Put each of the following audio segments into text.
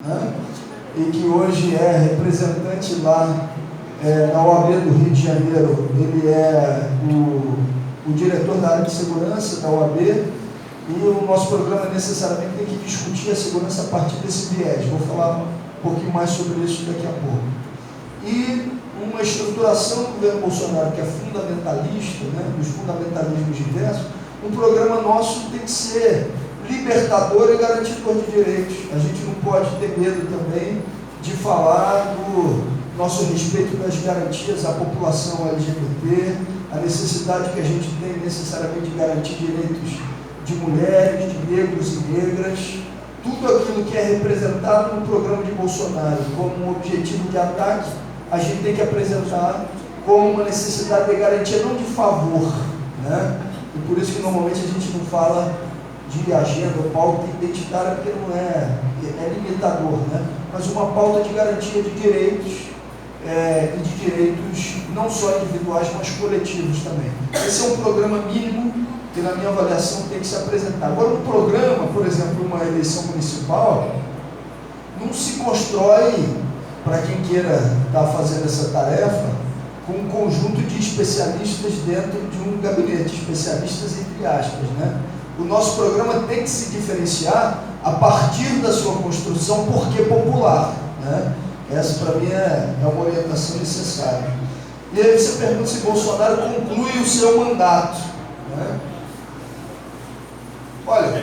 né? E que hoje é representante lá na OAB do Rio de Janeiro. Ele é o diretor da área de segurança da OAB, e o nosso programa necessariamente tem que discutir a segurança a partir desse viés. Vou falar um pouquinho mais sobre isso daqui a pouco. E uma estruturação do governo Bolsonaro que é fundamentalista, né, dos fundamentalismos diversos. Um programa nosso tem que ser libertador e garantidor de direitos. A gente não pode ter medo também de falar do nosso respeito das garantias à população LGBT, a necessidade que a gente tem necessariamente de garantir direitos de mulheres, de negros e negras, tudo aquilo que é representado no programa de Bolsonaro como um objetivo de ataque, a gente tem que apresentar como uma necessidade de garantia, não de favor, né? E por isso que normalmente a gente não fala de agenda ou pauta identitária, porque não é limitador, né? Mas uma pauta de garantia de direitos, e de direitos não só individuais, mas coletivos também. Esse é um programa mínimo que, na minha avaliação, tem que se apresentar. Agora, um programa, por exemplo, uma eleição municipal, não se constrói, para quem queira estar fazendo essa tarefa, com um conjunto de especialistas dentro de um gabinete, especialistas entre aspas, né? O nosso programa tem que se diferenciar a partir da sua construção, porque popular, né? Essa, para mim, é uma orientação necessária. E aí você pergunta se Bolsonaro conclui o seu mandato, né? Olha,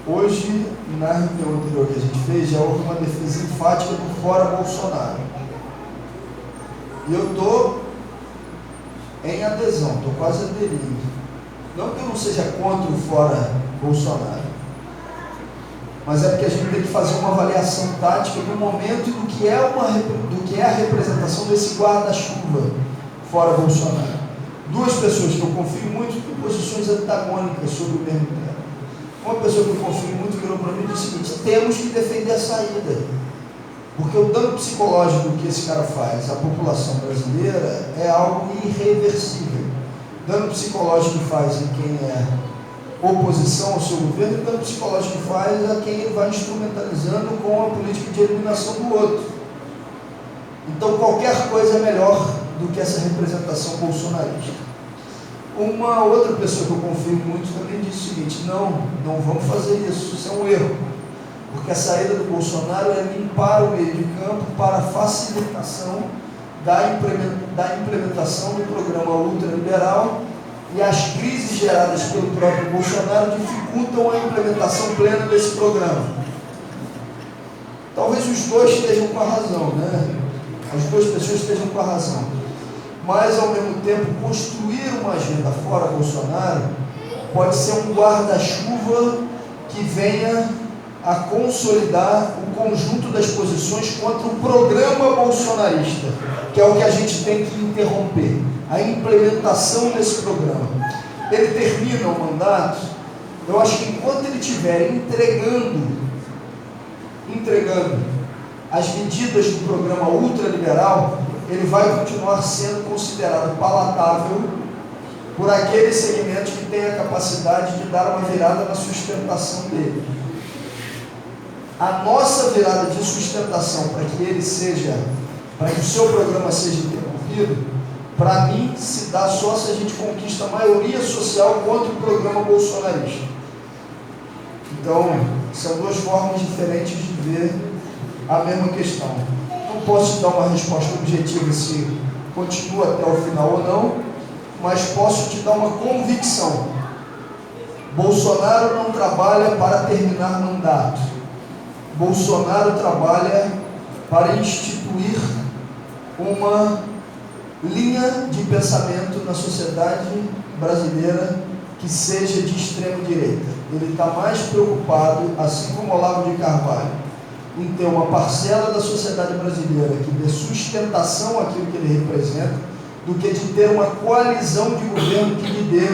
hoje, na reunião anterior que a gente fez, já houve uma defesa enfática do fora Bolsonaro. E eu estou em adesão, estou quase aderindo. Não que eu não seja contra o fora Bolsonaro, mas é porque a gente tem que fazer uma avaliação tática no momento do que é a representação desse guarda-chuva fora Bolsonaro. Duas pessoas que eu confio muito em posições antagônicas sobre o mesmo tema. Uma pessoa que eu confio muito virou para mim e disse o seguinte: temos que defender a saída, porque o dano psicológico que esse cara faz à população brasileira é algo irreversível. Dano psicológico que faz em quem é oposição ao seu governo, e dano psicológico que faz a quem ele vai instrumentalizando com a política de eliminação do outro. Então qualquer coisa é melhor do que essa representação bolsonarista. Uma outra pessoa que eu confio muito também disse o seguinte: não vamos fazer isso é um erro, porque a saída do Bolsonaro é limpar o meio de campo para a facilitação da implementação do programa ultraliberal, e as crises geradas pelo próprio Bolsonaro dificultam a implementação plena desse programa. Talvez os dois estejam com a razão, né? As duas pessoas estejam com a razão. Mas, ao mesmo tempo, construir uma agenda fora Bolsonaro pode ser um guarda-chuva que venha a consolidar o conjunto das posições contra o programa bolsonarista, que é o que a gente tem que interromper, a implementação desse programa. Ele termina o mandato, eu acho que enquanto ele estiver entregando as medidas do programa ultraliberal, ele vai continuar sendo considerado palatável por aqueles segmentos que têm a capacidade de dar uma virada na sustentação dele. A nossa virada de sustentação para que o seu programa seja interrompido, para mim, se dá só se a gente conquista a maioria social contra o programa bolsonarista. Então, são duas formas diferentes de ver a mesma questão. Não posso dar uma resposta objetiva se continua até o final ou não, mas posso te dar uma convicção: Bolsonaro não trabalha para terminar mandato. Bolsonaro trabalha para instituir uma linha de pensamento na sociedade brasileira que seja de extrema direita. Ele está mais preocupado, assim como Olavo de Carvalho, em ter uma parcela da sociedade brasileira que dê sustentação àquilo que ele representa, do que de ter uma coalizão de governo que lhe dê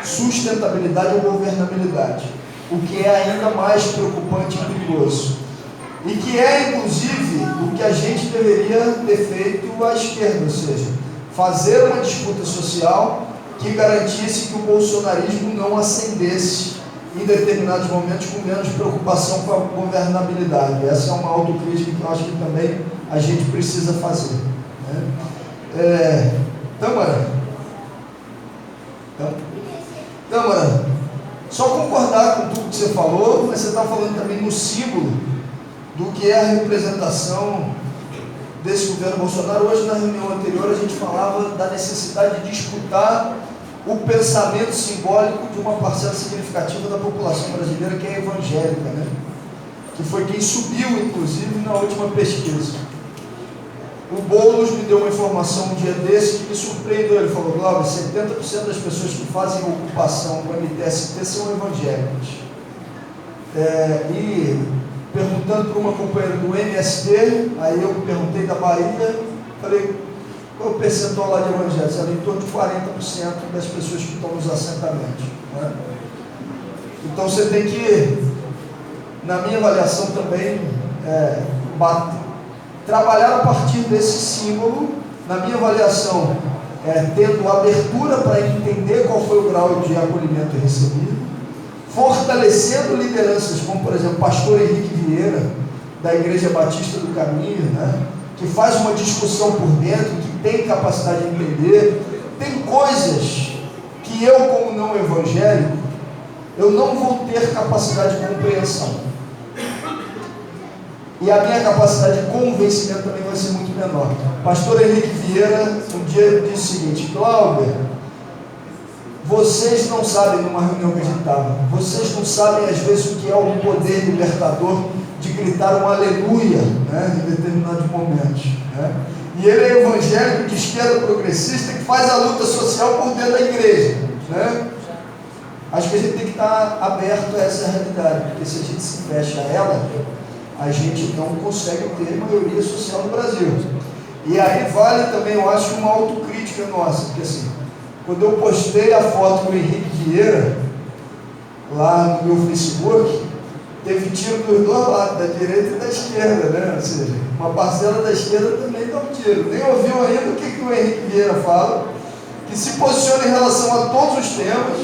sustentabilidade ou governabilidade, o que é ainda mais preocupante e perigoso, e que é inclusive o que a gente deveria ter feito à esquerda, ou seja, fazer uma disputa social que garantisse que o bolsonarismo não ascendesse e em determinados momentos, com menos preocupação com a governabilidade. Essa é uma autocrítica que eu acho que também a gente precisa fazer, né? Tâmara, só concordar com tudo que você falou, mas você está falando também no símbolo do que é a representação desse governo Bolsonaro. Hoje, na reunião anterior, a gente falava da necessidade de escutar o pensamento simbólico de uma parcela significativa da população brasileira, que é evangélica, né? Que foi quem subiu, inclusive, na última pesquisa. O Boulos me deu uma informação um dia desse que me surpreendeu. Ele falou: Glauber, 70% das pessoas que fazem ocupação com MTST são evangélicas. E perguntando para uma companheira do MST, aí eu perguntei da Bahia, falei: qual é o percentual lá de evangélicos? Era em torno de 40% das pessoas que estão nos assentamentos, né? Então você tem que, na minha avaliação também, trabalhar a partir desse símbolo, na minha avaliação, tendo abertura para entender qual foi o grau de acolhimento recebido, fortalecendo lideranças como, por exemplo, o pastor Henrique Vieira, da Igreja Batista do Caminho, né, que faz uma discussão por dentro, que tem capacidade de entender. Tem coisas que eu, como não evangélico, eu não vou ter capacidade de compreensão. E a minha capacidade de convencimento também vai ser muito menor. Pastor Henrique Vieira, um dia disse o seguinte: Glauber, vocês não sabem, numa reunião que a gente estava, vocês não sabem às vezes o que é um poder libertador de gritar um aleluia, né, em determinados momentos, né? E ele é evangélico de esquerda progressista que faz a luta social por dentro da igreja, né? Acho que a gente tem que estar aberto a essa realidade, porque se a gente se fecha a ela, a gente não consegue ter maioria social no Brasil. E aí vale também, eu acho, uma autocrítica nossa, porque assim, quando eu postei a foto com o Henrique Vieira lá no meu Facebook, teve tiro dos dois lados, da direita e da esquerda, né? Ou seja, uma parcela da esquerda também dá um tiro. Nem ouviu ainda o que o Henrique Vieira fala, que se posiciona em relação a todos os temas,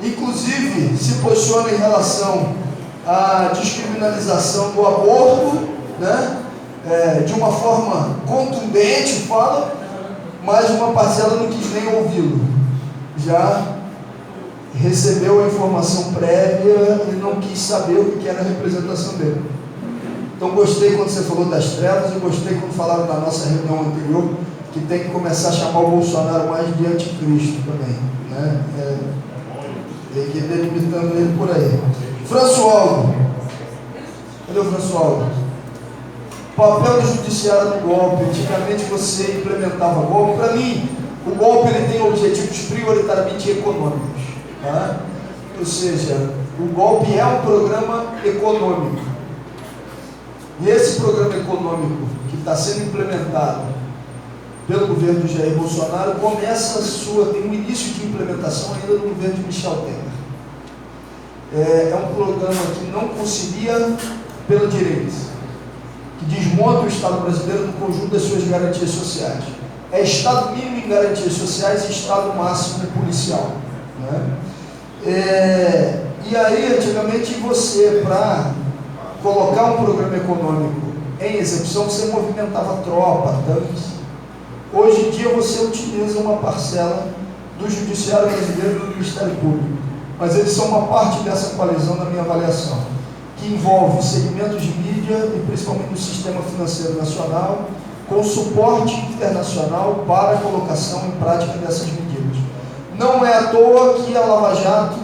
inclusive se posiciona em relação à descriminalização do aborto, né? De uma forma contundente, fala, mas uma parcela não quis nem ouvi-lo. Já recebeu a informação prévia e não quis saber o que era a representação dele. Então gostei quando você falou das trevas, e gostei quando falaram na nossa reunião anterior que tem que começar a chamar o Bolsonaro mais de anticristo também, né? Tem que ir delimitando ele por aí. Françoaldo, cadê o Françoaldo? Papel do judiciário no golpe. Antigamente você implementava golpe. Para mim, o golpe ele tem objetivos prioritariamente econômicos, tá? Ou seja, o golpe é um programa econômico. E esse programa econômico que está sendo implementado pelo governo de Jair Bolsonaro tem um início de implementação ainda no governo de Michel Temer. É um programa que não concilia pela direita, que desmonta o Estado brasileiro no conjunto das suas garantias sociais. É Estado mínimo em garantias sociais e Estado máximo policial, né? E aí, antigamente, você, para colocar um programa econômico em execução, você movimentava tropa, tanques. Hoje em dia, você utiliza uma parcela do Judiciário brasileiro e do Ministério Público, mas eles são uma parte dessa coalizão, na minha avaliação, que envolve segmentos de mídia e principalmente do sistema financeiro nacional, com suporte internacional para a colocação em prática dessas medidas. Não é à toa que a Lava Jato,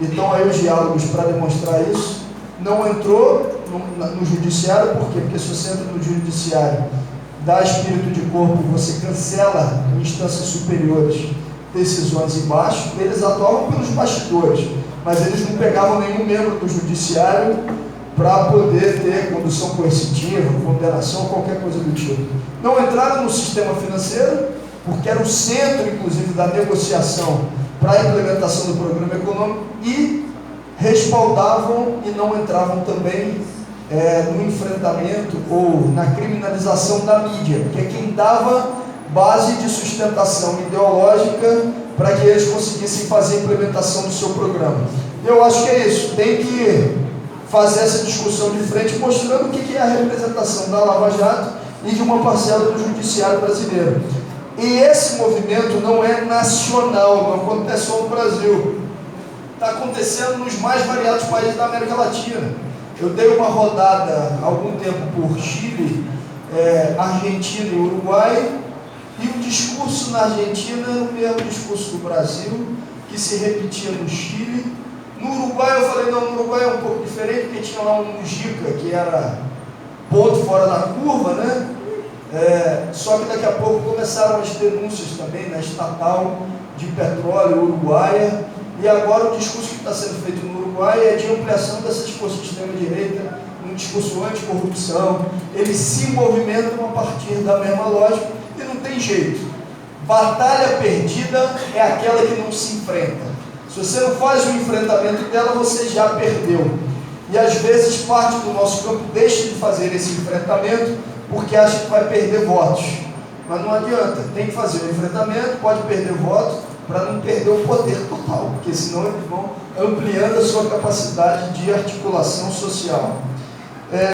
e estão aí os diálogos para demonstrar isso, não entrou no judiciário. Por quê? Porque se você entra no judiciário, dá espírito de corpo, você cancela em instâncias superiores decisões embaixo. Eles atuavam pelos bastidores, mas eles não pegavam nenhum membro do judiciário para poder ter condução coercitiva, condenação, qualquer coisa do tipo. Não entraram no sistema financeiro, porque era o centro, inclusive, da negociação para a implementação do programa econômico, e respaldavam e não entravam também no enfrentamento ou na criminalização da mídia, que é quem dava base de sustentação ideológica para que eles conseguissem fazer a implementação do seu programa. Eu acho que é isso, tem que fazer essa discussão de frente, mostrando o que é a representação da Lava Jato e de uma parcela do judiciário brasileiro. E esse movimento não é nacional, não acontece só no Brasil, está acontecendo nos mais variados países da América Latina. Eu dei uma rodada há algum tempo por Chile, Argentina e Uruguai, e o discurso na Argentina era o mesmo discurso do Brasil, que se repetia no Chile. No Uruguai eu falei, não, no Uruguai é um pouco diferente, porque tinha lá um Mujica, que era ponto fora da curva, né? Só que daqui a pouco começaram as denúncias também na estatal de petróleo uruguaia, e agora o discurso que está sendo feito no Uruguai é de ampliação dessas forças de extrema-direita, um discurso anticorrupção. Eles se movimentam a partir da mesma lógica e não tem jeito. Batalha perdida é aquela que não se enfrenta. Se você não faz o enfrentamento dela, você já perdeu. E às vezes parte do nosso campo deixa de fazer esse enfrentamento porque acha que vai perder votos. Mas não adianta, tem que fazer o enfrentamento, pode perder votos para não perder o poder total, porque senão eles vão ampliando a sua capacidade de articulação social.